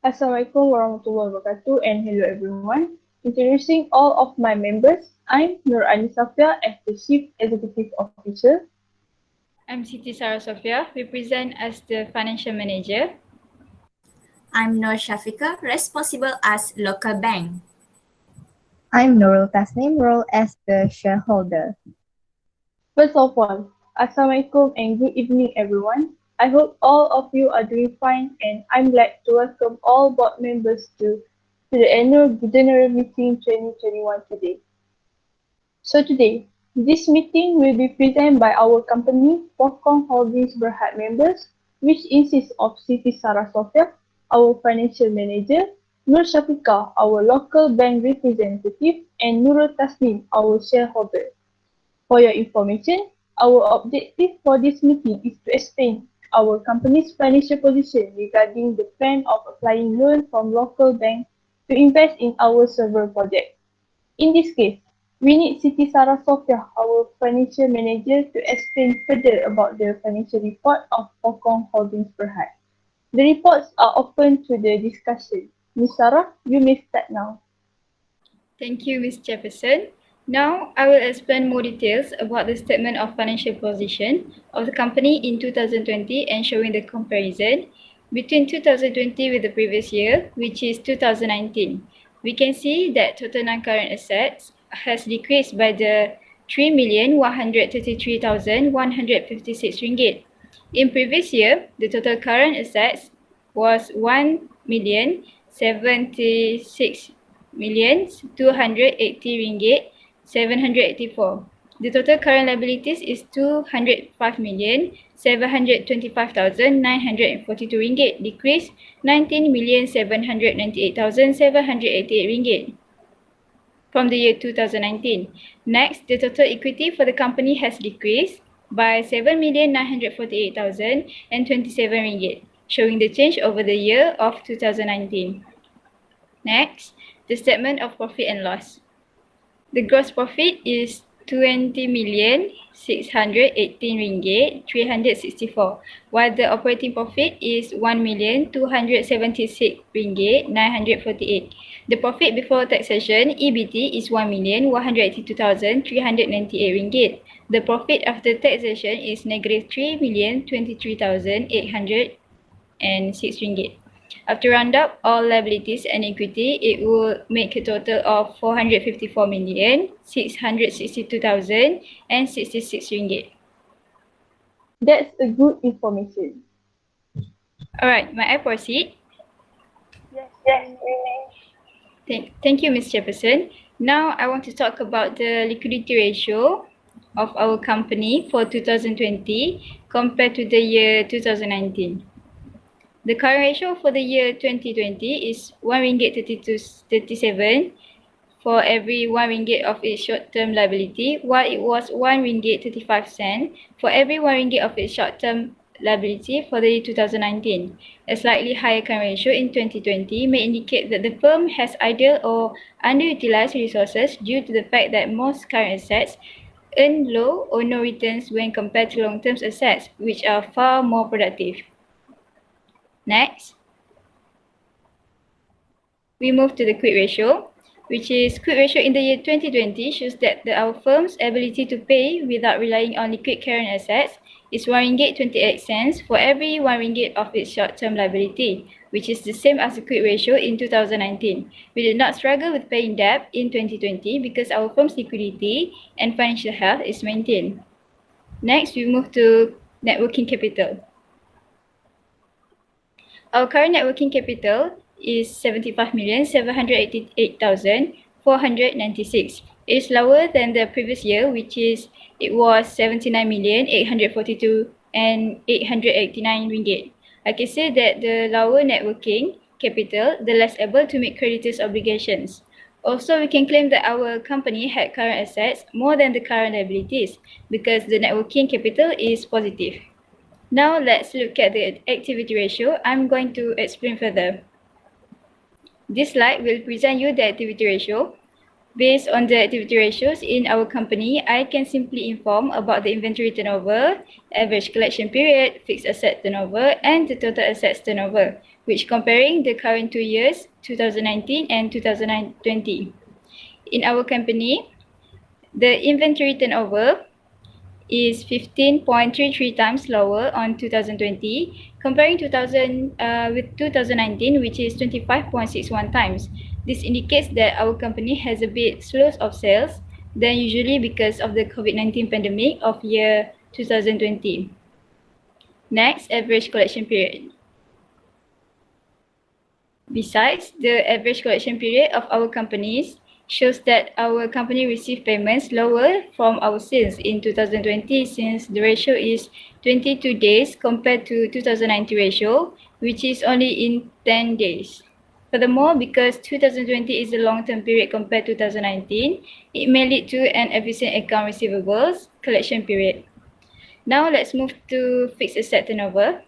Assalamualaikum warahmatullahi wabarakatuh and hello everyone. Introducing all of my members, I'm Nur Ani Safia as the Chief Executive Officer. I'm Siti Sarah Sofia, represent as the Financial Manager. I'm Nur Shafika, responsible as Local Bank. I'm Nurul Tasnim, role as the shareholder. First of all, Assalamualaikum and good evening everyone. I hope all of you are doing fine and I'm glad to welcome all board members to the annual general meeting 2021 today. So today, this meeting will be presented by our company, Pokong Holdings Berhad members, which consists of Siti Sarah Sofia, our financial manager, Nur Shafika, our local bank representative, and Nurul Tasnim, our shareholder. For your information, our objective for this meeting is to explain our company's financial position regarding the plan of applying loan from local bank to invest in our several projects. In this case, we need Siti Sarah Sofia, our financial manager, to explain further about the financial report of Pokong Holdings Berhad. The reports are open to the discussion. Ms. Sarah, you may start now. Thank you, Ms. Jefferson. Now, I will explain more details about the statement of financial position of the company in 2020 and showing the comparison between 2020 with the previous year, which is 2019. We can see that total non-current assets has decreased by the 3,133,156 ringgit. In previous year, the total current assets was 1,076,280 ringgit 784. The total current liabilities is 205,725,942 ringgit, decreased 19,798,788 ringgit from the year 2019. Next, the total equity for the company has decreased by 7,948,027 ringgit, showing the change over the year of 2019. Next, the statement of profit and loss. The gross profit is 20,618 ringgit 364, while the operating profit is 1,276 ringgit 948. The profit before taxation (EBT) is 1,182,398 ringgit. The profit after taxation is negative 3,023,806 ringgit. After round up all liabilities and equity, it will make a total of 454,662,066 ringgit. That's a good information. Alright, may I proceed? Yes, you may. Thank you, Ms. Jefferson. Now, I want to talk about the liquidity ratio of our company for 2020 compared to the year 2019. The current ratio for the year 2020 is 1 ringgit 37 for every 1 ringgit of its short-term liability, while it was 1 ringgit 35 cent for every 1 ringgit of its short-term liability for the year 2019. A slightly higher current ratio in 2020 may indicate that the firm has idle or underutilized resources due to the fact that most current assets earn low or no returns when compared to long-term assets, which are far more productive. Next, we move to the quick ratio, which is quick ratio in the year 2020 shows that our firm's ability to pay without relying on liquid current assets is 1 ringgit 28 cents for every 1 ringgit of its short-term liability, which is the same as the quick ratio in 2019. We did not struggle with paying debt in 2020 because our firm's liquidity and financial health is maintained. Next, we move to net working capital. Our current net working capital is 75,788,496. It is lower than the previous year, which is it was 79,842,889 ringgit. I can say that the lower net working capital, the less able to meet creditors' obligations. Also, we can claim that our company had current assets more than the current liabilities because the net working capital is positive. Now let's look at the activity ratio. I'm going to explain further. This slide will present you the activity ratio. Based on the activity ratios in our company, I can simply inform about the inventory turnover, average collection period, fixed asset turnover, and the total assets turnover, which comparing the current 2 years, 2019 and 2020. In our company, the inventory turnover is 15.33 times lower on 2020, comparing with 2019, which is 25.61 times. This indicates that our company has a bit slow of sales than usually because of the COVID-19 pandemic of year 2020. Next, average collection period. Besides, the average collection period of our companies shows that our company received payments lower from our sales in 2020, since the ratio is 22 days compared to 2019 ratio, which is only in 10 days. Furthermore, because 2020 is a long-term period compared to 2019, it may lead to an efficient account receivables collection period. Now let's move to fixed asset turnover.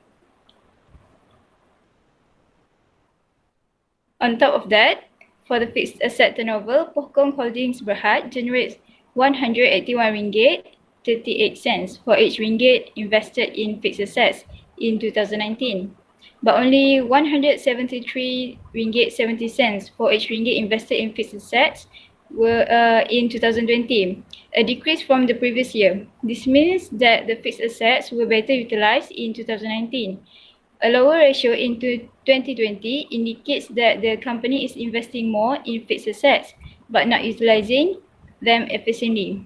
On top of that, for the fixed asset turnover, Pohkong Holdings Berhad generates RM181.38 for each ringgit invested in fixed assets in 2019, but only RM173.70 for each ringgit invested in fixed assets were in 2020, a decrease from the previous year. This means that the fixed assets were better utilized in 2019. A lower ratio in 2020 indicates that the company is investing more in fixed assets but not utilizing them efficiently,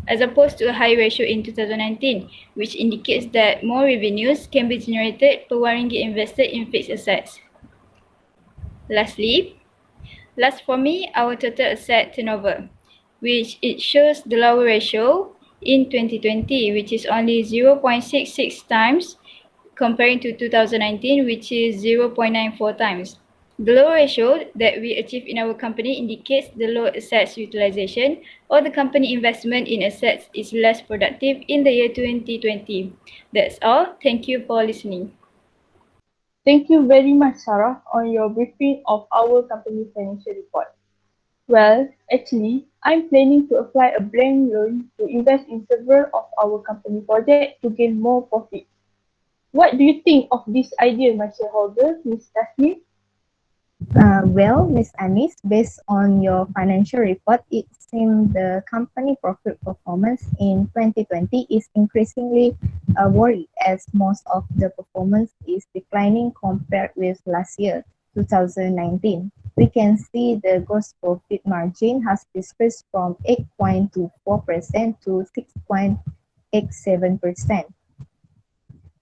as opposed to a high ratio in 2019, which indicates that more revenues can be generated per RM1 invested in fixed assets. Lastly, last for me, our total asset turnover, which it shows the lower ratio in 2020, which is only 0.66 times comparing to 2019, which is 0.94 times. The low ratio that we achieve in our company indicates the low assets utilization, or the company investment in assets is less productive in the year 2020. That's all. Thank you for listening. Thank you very much, Sarah, on your briefing of our company financial report. Well, actually, I'm planning to apply a bank loan to invest in several of our company projects to gain more profit. What do you think of this idea, my shareholder, Ms. Tasneem? Well, Ms. Anis, based on your financial report, it seems the company profit performance in 2020 is increasingly worried, as most of the performance is declining compared with last year, 2019. We can see the gross profit margin has decreased from 8.24% to 6.87%.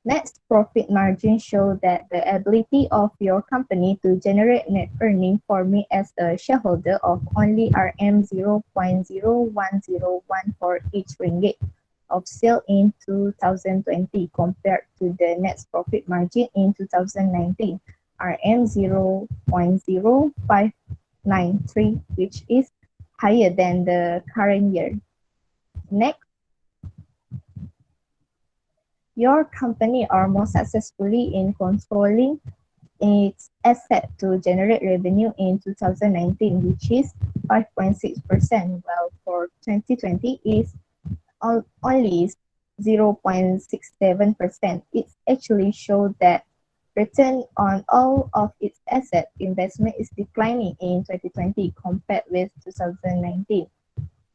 Net profit margin show that the ability of your company to generate net earning for me as a shareholder of only RM0.01014 for each ringgit of sale in 2020 compared to the net profit margin in 2019, RM0.0593, which is higher than the current year. Next, your company are more successfully in controlling its asset to generate revenue in 2019, which is 5.6%, while for 2020 is only 0.67%. It actually showed that return on all of its asset investment is declining in 2020 compared with 2019.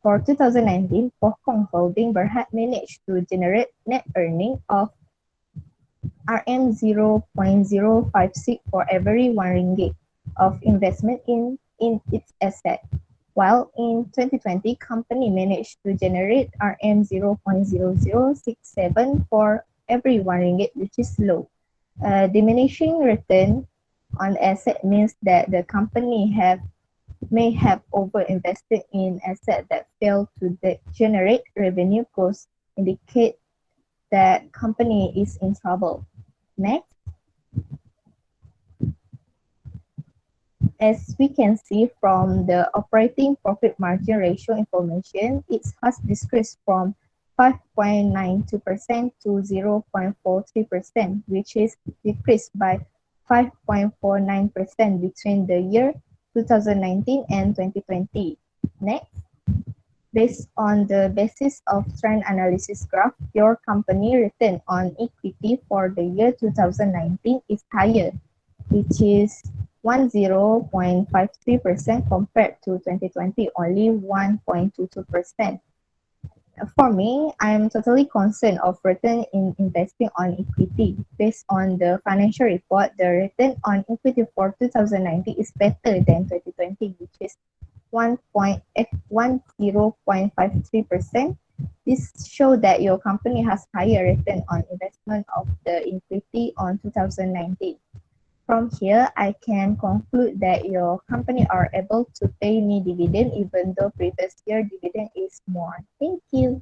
For 2019, Pohkong Holding Berhad managed to generate net earning of RM0.056 for every RM1 of investment in its asset, while in 2020, company managed to generate RM0.0067 for every RM1, which is low. Diminishing return on asset means that the company may have over-invested in assets that fail to generate revenue. Costs indicate that company is in trouble. Next, as we can see from the operating profit margin ratio information, it has decreased from 5.92% to 0.43%, which is decreased by 5.49% between the year 2019 and 2020. Next, based on the basis of trend analysis graph, your company return on equity for the year 2019 is higher, which is 10.53% compared to 2020, only 1.22%. For me, I'm totally concerned of return in investing on equity. Based on the financial report, the return on equity for 2019 is better than 2020, which is 10.53%. This shows that your company has higher return on investment of the equity on 2019. From here, I can conclude that your company are able to pay me dividend even though previous year dividend is more. Thank you.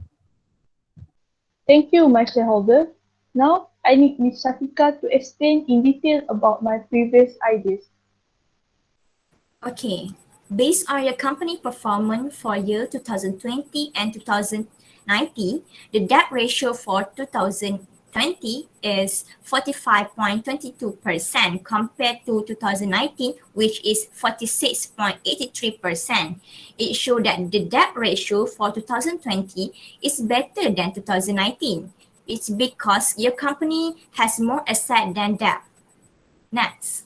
Thank you, my shareholder. Now, I need Ms. Shafika to explain in detail about my previous ideas. Okay, based on your company performance for year 2020 and 2019, the debt ratio for 2020 is 45.22% compared to 2019, which is 46.83%. It shows that the debt ratio for 2020 is better than 2019. It's because your company has more asset than debt. Next.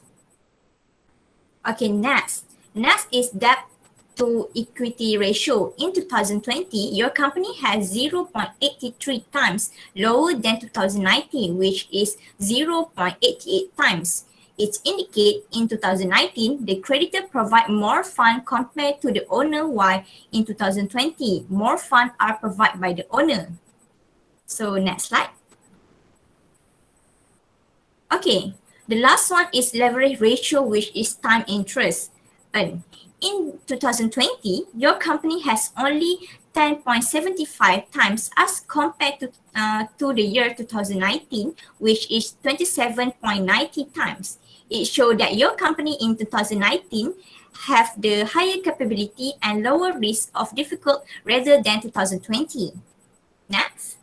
Okay, next. Next is debt to equity ratio. In 2020, your company has 0.83 times lower than 2019, which is 0.88 times. It indicates in 2019, the creditor provide more fund compared to the owner, while in 2020, more funds are provided by the owner. So next slide. Okay, the last one is leverage ratio, which is time interest earned. In 2020, your company has only 10.75 times as compared to the year 2019, which is 27.90 times. It shows that your company in 2019 have the higher capability and lower risk of difficult rather than 2020. Next.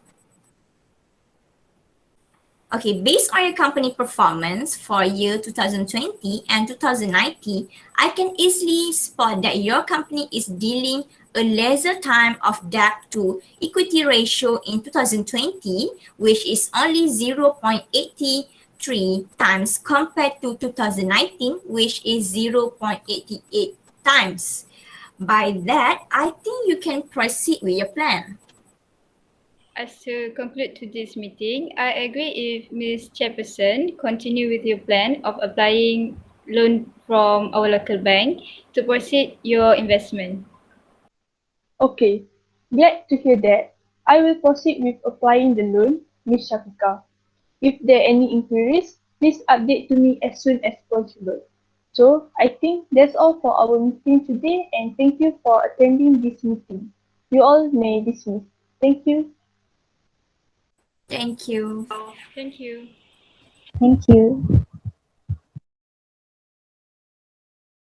Okay, based on your company performance for year 2020 and 2019, I can easily spot that your company is dealing a lesser time of debt to equity ratio in 2020, which is only 0.83 times compared to 2019, which is 0.88 times. By that, I think you can proceed with your plan. As to conclude today's meeting, I agree if Ms. Chairperson continue with your plan of applying loan from our local bank to proceed your investment. Okay, glad to hear that. I will proceed with applying the loan, Ms. Shafika. If there are any inquiries, please update to me as soon as possible. So, I think that's all for our meeting today and thank you for attending this meeting. You all may dismiss. Thank you. Thank you. Thank you. Thank you.